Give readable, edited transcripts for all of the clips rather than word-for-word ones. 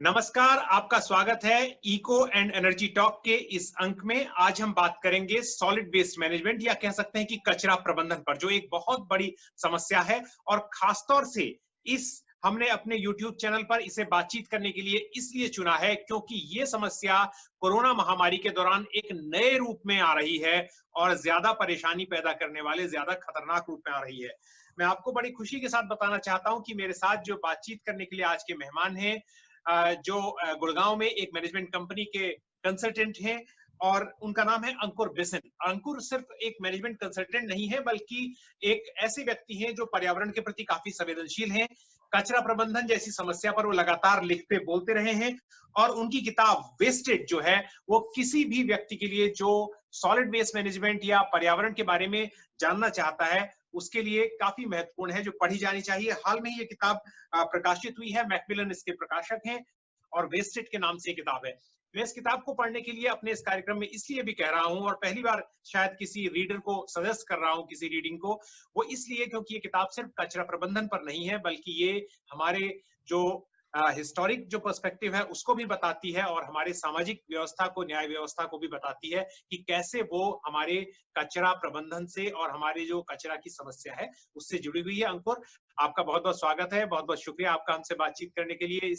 नमस्कार, आपका स्वागत है इको एंड एनर्जी टॉक के इस अंक में। आज हम बात करेंगे सॉलिड वेस्ट मैनेजमेंट या कह सकते हैं कि कचरा प्रबंधन पर, जो एक बहुत बड़ी समस्या है और खासतौर से इस हमने अपने YouTube चैनल पर इसे बातचीत करने के लिए इसलिए चुना है क्योंकि ये समस्या कोरोना महामारी के दौरान एक नए रूप में आ रही है और ज्यादा परेशानी पैदा करने वाले, ज्यादा खतरनाक रूप में आ रही है। मैं आपको बड़ी खुशी के साथ बताना चाहता हूं कि मेरे साथ जो बातचीत करने के लिए आज के मेहमान हैं, जो गुड़गांव में एक मैनेजमेंट कंपनी के कंसल्टेंट हैं और उनका नाम है अंकुर बिसेन। अंकुर सिर्फ एक मैनेजमेंट कंसल्टेंट नहीं है बल्कि एक ऐसे व्यक्ति हैं जो पर्यावरण के प्रति काफी संवेदनशील हैं। कचरा प्रबंधन जैसी समस्या पर वो लगातार लिखते बोलते रहे हैं और उनकी किताब वेस्टेज जो है वो किसी भी व्यक्ति के लिए जो सॉलिड वेस्ट मैनेजमेंट या पर्यावरण के बारे में जानना चाहता है उसके लिए काफी महत्वपूर्ण है, जो पढ़ी जानी चाहिए। हाल में ये किताब प्रकाशित हुई है, मैकमिलन इसके प्रकाशक हैं और वेस्टेज के नाम से ये किताब है। मैं इस किताब को पढ़ने के लिए अपने इस कार्यक्रम में इसलिए भी कह रहा हूं और पहली बार शायद किसी रीडर को सजेस्ट कर रहा हूं किसी रीडिंग को, वो इसलिए क्योंकि ये किताब सिर्फ कचरा प्रबंधन पर नहीं है बल्कि ये हमारे जो हिस्टोरिक जो पर्सपेक्टिव है उसको भी बताती है और हमारे सामाजिक व्यवस्था को, न्याय व्यवस्था को भी बताती है कि कैसे वो हमारे कचरा प्रबंधन से और हमारे जो कचरा की समस्या है उससे जुड़ी हुई है। अंकुर, आपका बहुत बहुत स्वागत है, बहुत बहुत शुक्रिया आपका हमसे बातचीत करने के लिए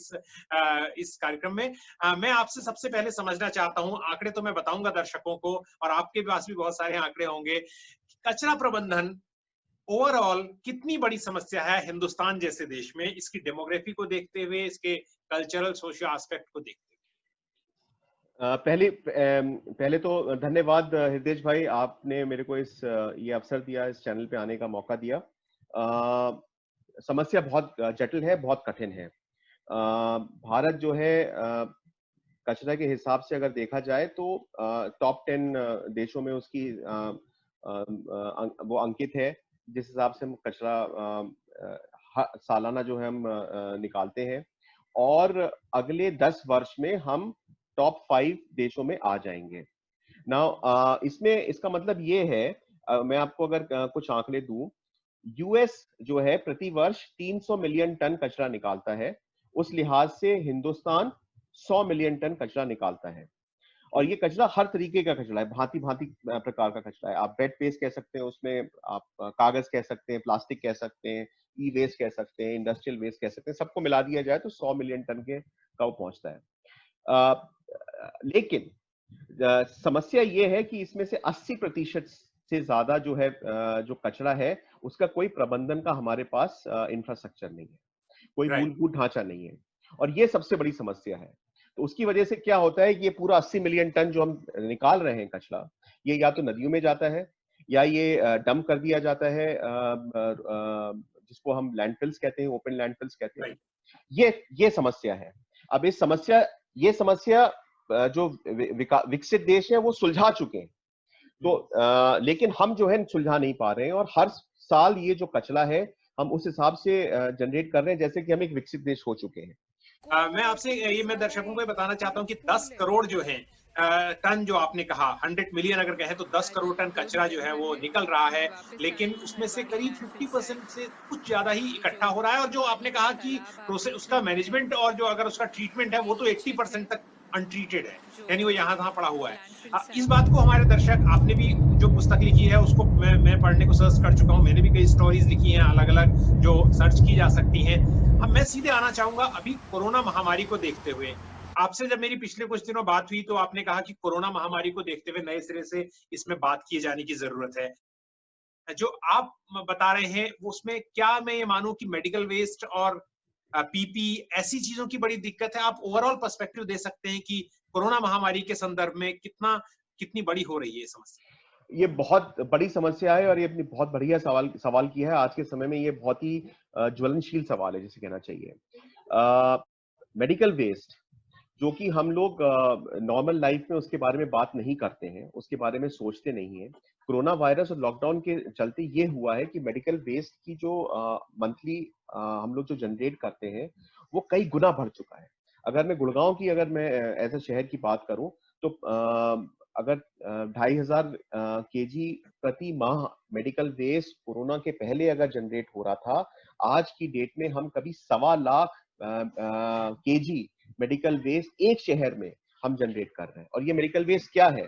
इस कार्यक्रम में। मैं आपसे सबसे पहले समझना चाहता हूं, आंकड़े तो मैं बताऊंगा दर्शकों को और आपके पास भी बहुत सारे आंकड़े होंगे। कचरा प्रबंधन ओवरऑल कितनी बड़ी समस्या है हिंदुस्तान जैसे देश में, इसकी डेमोग्राफी को देखते हुए, इसके कल्चरल सोशियो एस्पेक्ट को देखते पहले तो धन्यवाद हृदेश भाई, आपने मेरे को ये अवसर दिया, इस चैनल पे आने का मौका दिया। समस्या बहुत जटिल है, बहुत कठिन है। भारत जो है कचरा के हिसाब से अगर देखा जाए तो टॉप 10 देशों में उसकी वो अंकित है। जिस हिसाब से हम कचरा सालाना जो है हम निकालते हैं, और अगले 10 वर्ष में हम टॉप 5 देशों में आ जाएंगे। नाउ इसमें इसका मतलब ये है, मैं आपको अगर कुछ आंकड़े दूं, यूएस जो है प्रति वर्ष 300 मिलियन टन कचरा निकालता है। उस लिहाज से हिंदुस्तान 100 मिलियन टन कचरा निकालता है। और ये कचरा हर तरीके का कचरा है, भांति भांति प्रकार का कचरा है। आप बेड वेस्ट कह सकते हैं, उसमें आप कागज कह सकते हैं, प्लास्टिक कह सकते हैं, ई वेस्ट कह सकते हैं, इंडस्ट्रियल वेस्ट कह सकते हैं। सबको मिला दिया जाए तो 100 मिलियन टन के का वो पहुंचता है। लेकिन समस्या ये है कि इसमें से 80% से ज्यादा जो है जो कचरा है उसका कोई प्रबंधन का हमारे पास इंफ्रास्ट्रक्चर नहीं है, कोई हैं। मूलभूत ढांचा नहीं है। और ये सबसे बड़ी समस्या है। तो उसकी वजह से क्या होता है कि ये पूरा 80 मिलियन टन जो हम निकाल रहे हैं कचरा, ये या तो नदियों में जाता है या ये डंप कर दिया जाता है, जिसको हम लैंडफिल्स कहते हैं, ओपन लैंडफिल्स कहते हैं। राइट। ये समस्या है। अब ये समस्या जो विकसित देश है वो सुलझा चुके हैं। तो लेकिन हम जो है सुलझा नहीं पा रहे हैं, और हर साल ये जो कचरा है हम उस हिसाब से जनरेट कर रहे हैं जैसे कि हम एक विकसित देश हो चुके हैं। मैं आपसे ये मैं दर्शकों को बताना चाहता हूँ कि 10 करोड़ जो है टन, जो आपने कहा 100 मिलियन अगर कहें तो 10 करोड़ टन कचरा जो है वो निकल रहा है, लेकिन उसमें से करीब 50% से कुछ ज्यादा ही इकट्ठा हो रहा है। और जो आपने कहा कि प्रोसेस, उसका मैनेजमेंट और जो अगर उसका ट्रीटमेंट है वो तो 80% तक अनट्रीटेड है, यानी वो यहाँ तहाँ पड़ा हुआ है। इस बात को हमारे दर्शक, आपने भी जो पुस्तक लिखी है उसको मैं पढ़ने को सर्च कर चुका हूँ, मैंने भी कई स्टोरीज लिखी हैं अलग अलग जो सर्च की जा सकती हैं। अब मैं सीधे आना चाहूंगा अभी कोरोना महामारी को देखते हुए। आपसे जब मेरी पिछले कुछ दिनों बात हुई तो आपने कहा कि कोरोना महामारी को देखते हुए नए सिरे से इसमें बात किए जाने की जरूरत है। जो आप बता रहे हैं वो उसमें क्या मैं ये मानूं कि मेडिकल वेस्ट और पीपी ऐसी चीजों की बड़ी दिक्कत है? आप ओवरऑल पर्सपेक्टिव दे सकते हैं कि कोरोना महामारी के संदर्भ में कितनी बड़ी हो रही है ये समस्या? ये बहुत बड़ी समस्या है, और ये अपनी बहुत बढ़िया सवाल किया है। आज के समय में ये बहुत ही ज्वलनशील सवाल है जिसे कहना चाहिए। मेडिकल वेस्ट जो कि हम लोग नॉर्मल लाइफ में उसके बारे में बात नहीं करते हैं, उसके बारे में सोचते नहीं है। कोरोना वायरस और लॉकडाउन के चलते ये हुआ है कि मेडिकल वेस्ट की जो मंथली हम लोग जो जनरेट करते हैं वो कई गुना बढ़ चुका है। अगर मैं गुड़गांव की, अगर मैं ऐसे शहर की बात करूं तो अगर 2,500 केजी प्रति माह मेडिकल वेस्ट कोरोना के पहले अगर जनरेट हो रहा था, आज की डेट में हम कभी 1.25 लाख केजी मेडिकल वेस्ट एक शहर में हम जनरेट कर रहे हैं। और ये मेडिकल वेस्ट क्या है?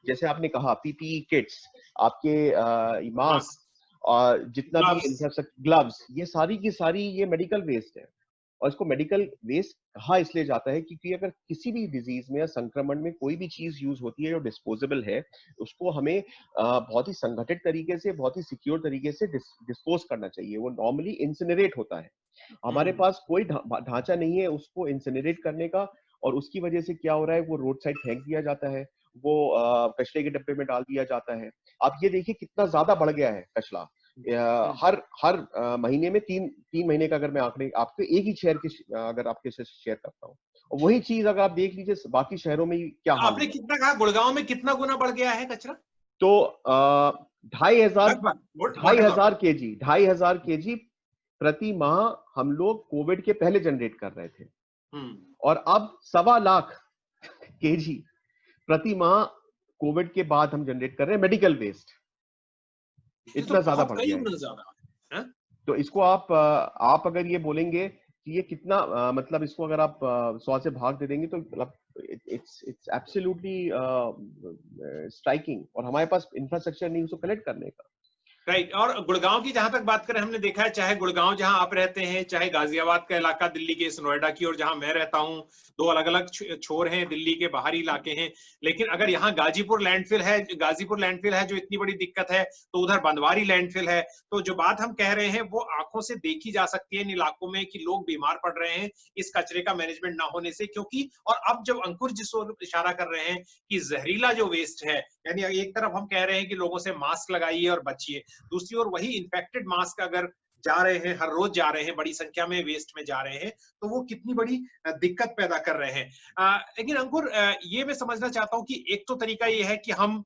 जैसे आपने कहा पीपीई किट्स, आपके मास्क मास्क, और जितना भी ग्लव्स। इंफ्रास्ट्रक्चर, ग्लव्स, ये सारी की सारी ये मेडिकल वेस्ट है। और इसको मेडिकल वेस्ट कहा इसलिए जाता है क्योंकि अगर किसी भी डिजीज में या संक्रमण में कोई भी चीज यूज होती है जो डिस्पोजेबल है, उसको हमें बहुत ही संगठित तरीके से, बहुत ही सिक्योर तरीके से डिस्पोज करना चाहिए। वो नॉर्मली इंसिनरेट होता है। हमारे हम्म। पास कोई ढांचा नहीं है उसको इंसिनरेट करने का, और उसकी वजह से क्या हो रहा है, वो रोड साइड फेंक दिया जाता है, वो कचरे के डब्बे में डाल दिया जाता है। आप ये देखिए कितना ज्यादा बढ़ गया है कचरा। हर हर महीने में तीन तीन महीने का अगर मैं आंकड़े आपके एक ही शहर के अगर आपके से शेयर करता हूँ, और वही चीज अगर आप देख लीजिए बाकी शहरों में क्या हाल आपने हुआ है। कितना कहा, गुड़गांव में कितना गुना बढ़ गया है कचरा? तो 2,500 लगभग, ढाई व्हाट अबाउट? हजार केजी 2,500 केजी प्रति माह हम लोग कोविड के पहले जनरेट कर रहे थे, हम्म। और अब 1.25 लाख केजी प्रति माह कोविड के बाद हम जनरेट कर रहे हैं मेडिकल वेस्ट। ये तो इतना ज्यादा बहुत बढ़ कई गया है। गुना ज्यादा है। तो इसको आप अगर ये बोलेंगे कि ये कितना मतलब इसको अगर आप 100 से भाग दे देंगे तो मतलब इट्स एब्सोल्युटली स्ट्राइकिंग, और हमारे पास इंफ्रास्ट्रक्चर नहीं उसको कलेक्ट करने का। राइट। और गुड़गांव की जहां तक बात करें, हमने देखा है चाहे गुड़गांव जहां आप रहते हैं, चाहे गाजियाबाद का इलाका, दिल्ली के इस नोएडा की और जहां मैं रहता हूं, दो अलग अलग छोर हैं, दिल्ली के बाहरी इलाके हैं। लेकिन अगर यहाँ गाजीपुर लैंडफिल है जो इतनी बड़ी दिक्कत है, तो उधर बंदवारी लैंडफिल है। तो जो बात हम कह रहे हैं वो आंखों से देखी जा सकती है इन इलाकों में कि लोग बीमार पड़ रहे हैं इस कचरे का मैनेजमेंट ना होने से। क्योंकि और अब जब अंकुर जिस ओर इशारा कर रहे हैं कि जहरीला जो वेस्ट है, यानी एक तरफ हम कह रहे हैं कि लोगों से मास्क लगाइए और बचिए, दूसरी ओर वही इन्फेक्टेड मास्क अगर जा रहे हैं, हर रोज जा रहे हैं, बड़ी संख्या में वेस्ट में जा रहे हैं, तो वो कितनी बड़ी दिक्कत पैदा कर रहे हैं। लेकिन अंकुर, ये मैं समझना चाहता हूं कि एक तो तरीका ये है कि हम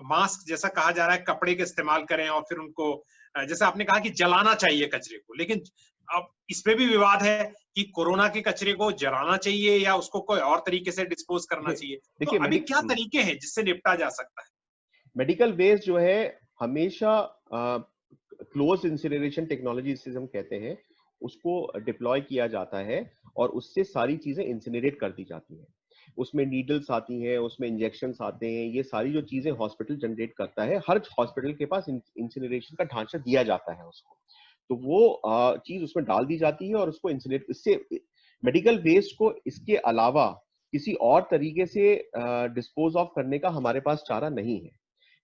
मास्क, जैसा कहा जा रहा है, कपड़े के इस्तेमाल करें और फिर उनको जैसे आपने कहा कि जलाना चाहिए कचरे को। लेकिन अब इस पे भी विवाद है कि कोरोना के कचरे को जलाना चाहिए या उसको कोई और तरीके से डिस्पोज करना चाहिए। तो देखिए अभी क्या तरीके हैं जिससे निपटा जा सकता है? मेडिकल वेस्ट जो है हमेशा क्लोज इंसिनरेशन टेक्नोलॉजी जिसे हम कहते हैं उसको डिप्लॉय किया जाता है, और उससे सारी चीजें इंसिनरेट कर दी जाती हैं। उसमें नीडल्स आती हैं, उसमें इंजेक्शंस आते हैं, ये सारी जो चीजें हॉस्पिटल जनरेट करता है, हर हॉस्पिटल के पास इंसिनरेशन का ढांचा दिया जाता है उसको। तो वो चीज उसमें डाल दी जाती है और उसको इंसिनरेट, इससे मेडिकल वेस्ट को इसके अलावा किसी और तरीके से डिस्पोज ऑफ करने का हमारे पास चारा नहीं है,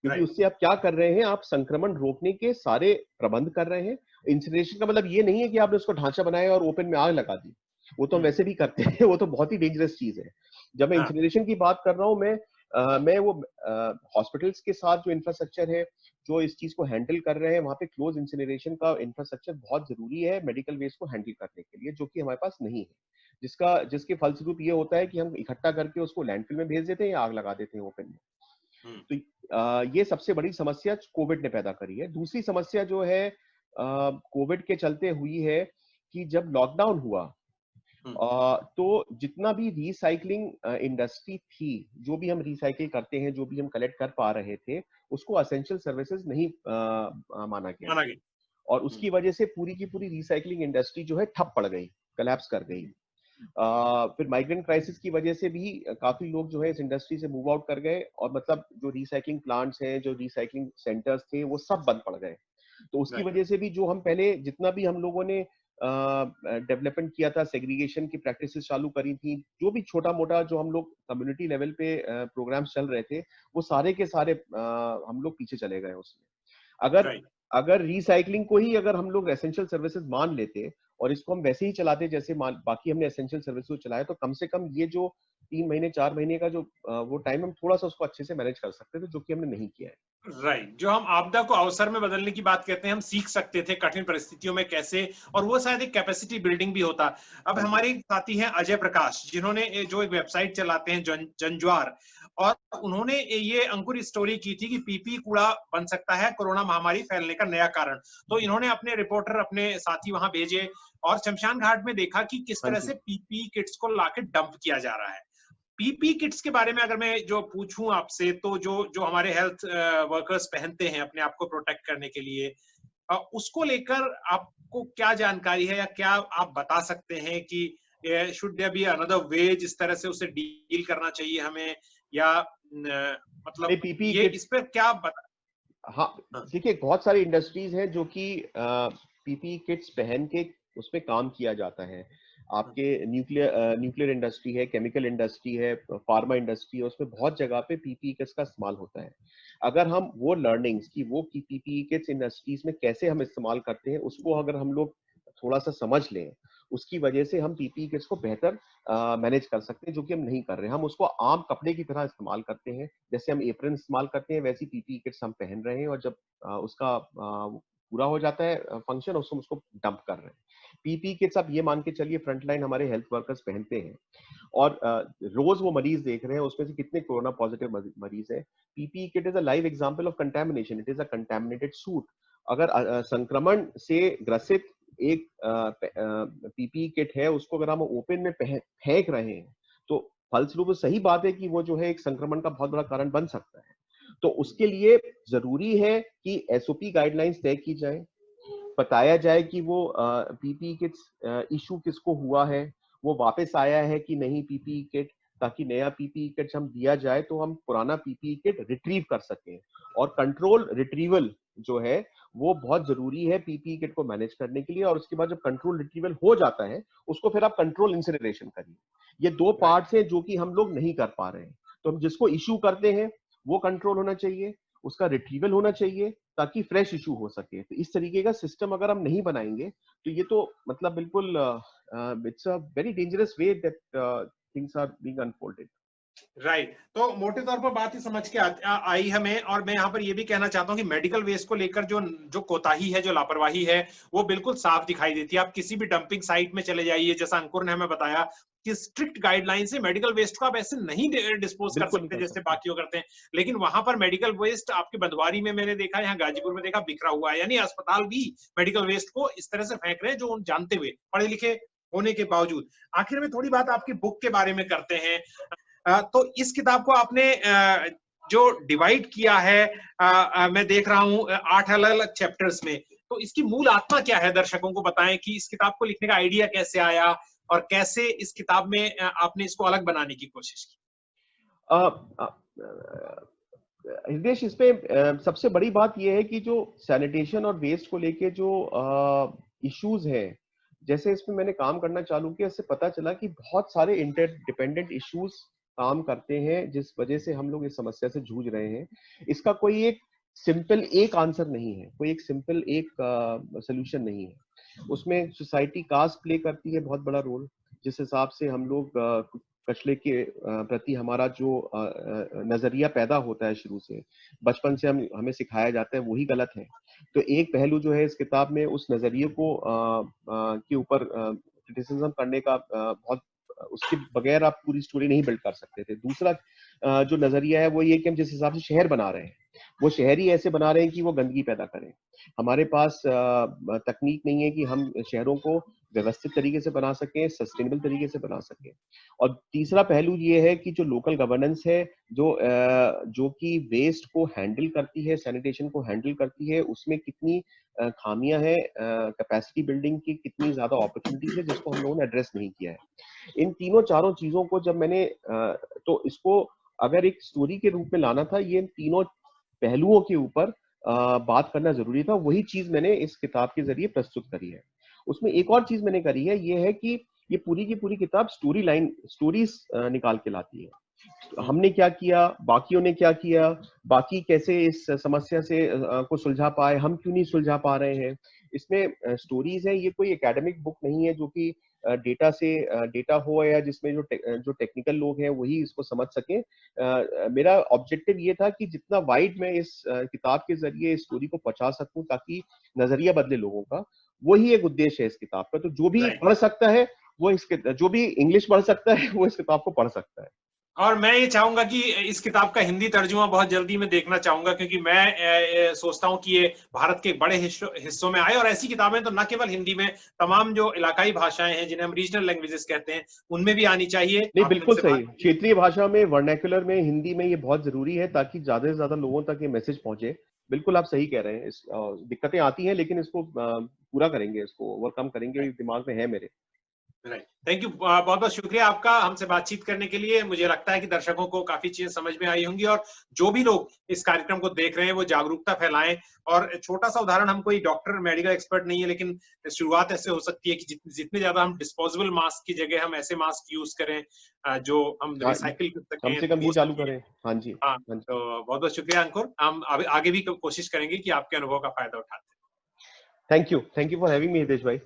क्योंकि राइट। उससे आप क्या कर रहे हैं, आप संक्रमण रोकने के सारे प्रबंध कर रहे हैं। इंसिनरेशन का मतलब ये नहीं है कि आपने उसको ढांचा बनाया और ओपन में आग लगा दी, वो तो हम वैसे भी करते हैं, वो तो बहुत ही डेंजरस चीज है। जब मैं हाँ। इंसिनरेशन की बात कर रहा हूँ, मैं वो हॉस्पिटल्स के साथ जो इंफ्रास्ट्रक्चर है जो इस चीज को हैंडल कर रहे हैं, वहां पे क्लोज इंसिनरेशन का इंफ्रास्ट्रक्चर बहुत जरूरी है मेडिकल वेस्ट को हैंडल करने के लिए, जो कि हमारे पास नहीं है। जिसके फलस्वरूप ये होता है कि हम इकट्ठा करके उसको लैंडफिल में भेज देते हैं या आग लगा देते हैं ओपन में। हम्म। तो ये सबसे बड़ी समस्या कोविड ने पैदा करी है। दूसरी समस्या जो है कोविड के चलते हुई है कि जब लॉकडाउन हुआ, हम्म। तो जितना भी रिसाइकलिंग इंडस्ट्री थी, जो भी हम रिसाइकिल करते हैं, जो भी हम कलेक्ट कर पा रहे थे, उसको असेंशियल सर्विसेज नहीं माना गया, माना गया। और उसकी वजह से पूरी की पूरी रिसाइकलिंग इंडस्ट्री जो है ठप पड़ गई, कोलैप्स कर गई। फिर माइग्रेंट क्राइसिस की वजह से भी काफी लोग जो है इस इंडस्ट्री से मूव आउट कर गए, और मतलब जो रिसाइकलिंग प्लांट्स हैं, जो रिसाइकलिंग सेंटर्स थे, वो सब बंद पड़ गए। तो उसकी राइट। वजह से भी जो हम पहले जितना भी हम लोगों ने डेवलपमेंट किया था, सेग्रीगेशन की प्रैक्टिसेस चालू करी थी, जो भी छोटा मोटा जो हम लोग कम्युनिटी लेवल पे प्रोग्राम्स चल रहे थे, वो सारे के सारे हम लोग पीछे चले गए उसमें। अगर राइट। अगर रिसाइकलिंग को ही अगर हम लोग एसेंशियल सर्विसेज मान लेते और इसको हम वैसे ही चलाते जैसे बाकी हमने एसेंशियल सर्विस को चलाया, तो कम से कम ये जो 3 महीने 4 महीने का जो वो टाइम, हम थोड़ा सा उसको अच्छे से मैनेज कर सकते थे, जो कि हमने नहीं किया है। राइट। जो हम आपदा को अवसर में बदलने की बात कहते हैं, हम सीख सकते थे कठिन परिस्थितियों में कैसे, और वो शायद एक कैपेसिटी बिल्डिंग भी होता। अब हाँ जी। हमारे साथी हैं अजय प्रकाश, जिन्होंने जो एक वेबसाइट चलाते हैं जंज्वार, और उन्होंने ये अंकुर स्टोरी की थी कि पीपी कूड़ा बन सकता है कोरोना महामारी फैलने का नया कारण। तो इन्होंने अपने रिपोर्टर, अपने साथी वहां भेजे और शमशान घाट में देखा कि किस हाँ तरह जी। से पीपी किट्स को लाके डंप किया जा रहा है। पीपी किट्स के बारे में अगर मैं जो पूछूं आपसे, तो जो जो हमारे हेल्थ वर्कर्स पहनते हैं अपने आप को प्रोटेक्ट करने के लिए, उसको लेकर आपको क्या जानकारी है, या क्या आप बता सकते हैं कि should there be another way जिस तरह से उसे डील करना चाहिए हमें, या मतलब पीपीई ये इस किट्स, पर क्या बता। हाँ हाँ, देखिए बहुत सारी इंडस्ट्रीज हैं जो कि पीपीई किट्स पहन के उसमें काम किया जाता है। हाँ, आपके न्यूक्लियर इंडस्ट्री है, केमिकल इंडस्ट्री है, फार्मा इंडस्ट्री है, उसमें बहुत जगह पे पीपीई किट्स का इस्तेमाल होता है। अगर हम वो लर्निंग्स की वो पीपीई किट्स इंडस्ट्रीज में कैसे हम इस्तेमाल करते हैं उसको अगर हम लोग थोड़ा सा समझ लें, उसकी वजह से हम पीपीई किट्स को बेहतर मैनेज कर सकते हैं, जो कि हम नहीं कर रहे हैं। हम उसको आम कपड़े की तरह इस्तेमाल करते हैं, जैसे हम एप्रन इस्तेमाल करते हैं वैसी पीपीई किट्स हम पहन रहे हैं, और जब उसका पूरा हो जाता है फंक्शन, उसको डंप कर रहे हैं। पीपीई किट्स आप ये मान के चलिए फ्रंटलाइन हमारे हेल्थ वर्कर्स पहनते हैं, और रोज वो मरीज देख रहे हैं उसमें से कितने कोरोना पॉजिटिव मरीज है। PPE kit is a live example of contamination, it is a contaminated suit. अगर संक्रमण से ग्रसित एक पीपीई किट है, उसको अगर हम ओपन में फेंक रहे हैं, तो फलस्वरूप सही बात है कि वो जो है एक संक्रमण का बहुत बड़ा कारण बन सकता है। तो उसके लिए जरूरी है कि एसओपी गाइडलाइंस तय की जाए, बताया जाए कि वो पीपीई किट्स इशू किसको हुआ है, वो वापस आया है कि नहीं पीपीई किट, ताकि नया पीपीई किट हम दिया जाए तो हम पुराना पीपीई किट रिट्रीव कर सकें। और कंट्रोल रिट्रीवल जो है वो बहुत जरूरी है पीपीई किट को मैनेज करने के लिए। और उसके बाद जब कंट्रोल रिट्रीवल हो जाता है, उसको फिर आप कंट्रोल इंसिनरेशन करिए। ये दो राइट। पार्ट्स हैं जो कि हम लोग नहीं कर पा रहे हैं। तो हम जिसको इशू करते हैं वो कंट्रोल होना चाहिए, उसका रिट्रीवल होना चाहिए, ताकि फ्रेश इशू हो सके। तो इस तरीके का सिस्टम अगर हम नहीं बनाएंगे तो ये तो मतलब बिल्कुल it's a very dangerous way that things are being unfolded. Right, तो मोटे तौर पर बात ही समझ के आई हमें। और मैं यहाँ पर ये भी कहना चाहता हूँ कि मेडिकल वेस्ट को लेकर जो जो कोताही है, जो लापरवाही है, वो बिल्कुल साफ दिखाई देती है। आप किसी भी डंपिंग साइट में चले जाइए, जैसा अंकुर ने हमें बताया कि स्ट्रिक्ट गाइडलाइन से मेडिकल वेस्ट को आप ऐसे नहीं डिस्पोज कर बिल्कुल नहीं सकते कर जैसे सकते। बाकियों करते हैं। लेकिन वहां पर मेडिकल वेस्ट आपके बंदवारी में मैंने देखा, यहाँ गाजीपुर में देखा, बिखरा हुआ है। यानी अस्पताल भी मेडिकल वेस्ट को इस तरह से फेंक रहे हैं, जो जानते हुए, पढ़े लिखे होने के बावजूद। आखिर में थोड़ी बात आपकी बुक के बारे में करते हैं। तो इस किताब को आपने जो डिवाइड किया है, मैं देख रहा हूं 8 अलग अलग चैप्टर्स में, तो इसकी मूल आत्मा क्या है? दर्शकों को बताएं कि इस किताब को लिखने का आइडिया कैसे आया, और कैसे इस किताब में आपने इसको अलग बनाने की कोशिश की। अ, अ, हृदय इसमें सबसे बड़ी बात यह है कि जो सैनिटेशन और वेस्ट को लेके जो इश्यूज हैं, जैसे इसमें मैंने काम करना चालू किया, इससे पता चला कि बहुत सारे इंटरडिपेंडेंट इश्यूज काम करते हैं जिस वजह से हम लोग इस समस्या से जूझ रहे हैं। इसका कोई एक सिंपल एक आंसर नहीं है, कोई एक सिंपल एक सोल्यूशन नहीं है। उसमें सोसाइटी कास्ट प्ले करती है बहुत बड़ा रोल। जिस हिसाब से हम लोग कचरे के प्रति हमारा जो नजरिया पैदा होता है शुरू से, बचपन से हमें सिखाया जाता है, वही गलत है। तो एक पहलू जो है इस किताब में उस नजरिए को के ऊपर क्रिटिसिज्म करने का बहुत, उसके बगैर आप पूरी स्टोरी नहीं बिल्ड कर सकते थे। दूसरा जो नजरिया है वो ये कि हम जिस हिसाब से शहर बना रहे हैं, वो शहर ही ऐसे बना रहे हैं कि वो गंदगी पैदा करें। हमारे पास तकनीक नहीं है कि हम शहरों को व्यवस्थित तरीके से बना सकें, सस्टेनेबल तरीके से बना सकें। और तीसरा पहलू ये है कि जो लोकल गवर्नेंस है, जो कि वेस्ट को हैंडल करती है, सैनिटेशन को हैंडल करती है, उसमें कितनी खामियां हैं, कैपेसिटी बिल्डिंग की कितनी ज्यादा अपॉर्चुनिटीज है, जिसको हम लोगों ने एड्रेस नहीं किया है। इन तीनों चारों चीजों को जब मैंने तो इसको अगर एक स्टोरी के रूप में लाना था, ये तीनों पहलुओं के ऊपर बात करना जरूरी था। वही चीज मैंने इस किताब के जरिए प्रस्तुत करी है। उसमें एक और चीज मैंने करी है, ये है कि ये पूरी की पूरी किताब स्टोरीज निकाल के लाती है। हमने क्या किया, बाकियों ने क्या किया, बाकी कैसे इस समस्या से को सुलझा पाए, हम क्यों नहीं सुलझा पा रहे हैं। इसमें स्टोरीज है, ये कोई एकेडमिक बुक नहीं है जो कि डेटा हो, या जिसमें जो टेक्निकल लोग हैं वही इसको समझ सके। मेरा ऑब्जेक्टिव ये था कि जितना वाइड मैं इस किताब के जरिए इस स्टोरी को पहुंचा सकूं, ताकि नजरिया बदले लोगों का। वही एक उद्देश्य है इस किताब का। तो जो भी राइट। पढ़ सकता है जो भी इंग्लिश पढ़ सकता है वो इस किताब को पढ़ सकता है। और मैं ये चाहूंगा कि इस किताब का हिंदी तर्जुमा बहुत जल्दी मैं देखना चाहूंगा, क्योंकि मैं सोचता हूं कि ये भारत के बड़े हिस्सों में आए। और ऐसी किताबें तो न केवल हिंदी में, तमाम जो इलाकाई भाषाएं हैं जिन्हें हम रीजनल लैंग्वेजेस कहते हैं, उनमें भी आनी चाहिए। नहीं, आपने बिल्कुल उनसे सही। बात की। क्षेत्रीय भाषा में, वर्नाक्युलर में, हिंदी में ये बहुत जरूरी है, ताकि ज्यादा से ज्यादा लोगों तक ये मैसेज पहुंचे। बिल्कुल आप सही कह रहे हैं। दिक्कतें आती हैं, लेकिन इसको पूरा करेंगे, इसको ओवरकम करेंगे, दिमाग में है मेरे। राइट, थैंक यू, बहुत बहुत शुक्रिया आपका हमसे बातचीत करने के लिए। मुझे लगता है कि दर्शकों को काफी चीजें समझ में आई होंगी, और जो भी लोग इस कार्यक्रम को देख रहे हैं वो जागरूकता फैलाएं। और छोटा सा उदाहरण, हम कोई डॉक्टर मेडिकल एक्सपर्ट नहीं है, लेकिन शुरुआत ऐसे हो सकती है कि जितने ज्यादा हम डिस्पोजेबल मास्क की जगह हम ऐसे मास्क यूज करें जो हम हाँ, रिसाइकिल कर कम सकें, से कम ये हो चालू सके। करें। हाँ जी, हाँ, हाँ जी। तो बहुत बहुत शुक्रिया अंकुर, हम आगे भी कोशिश करेंगे कि आपके अनुभव का फायदा उठाते हैं। Thank you for having me Hitesh भाई।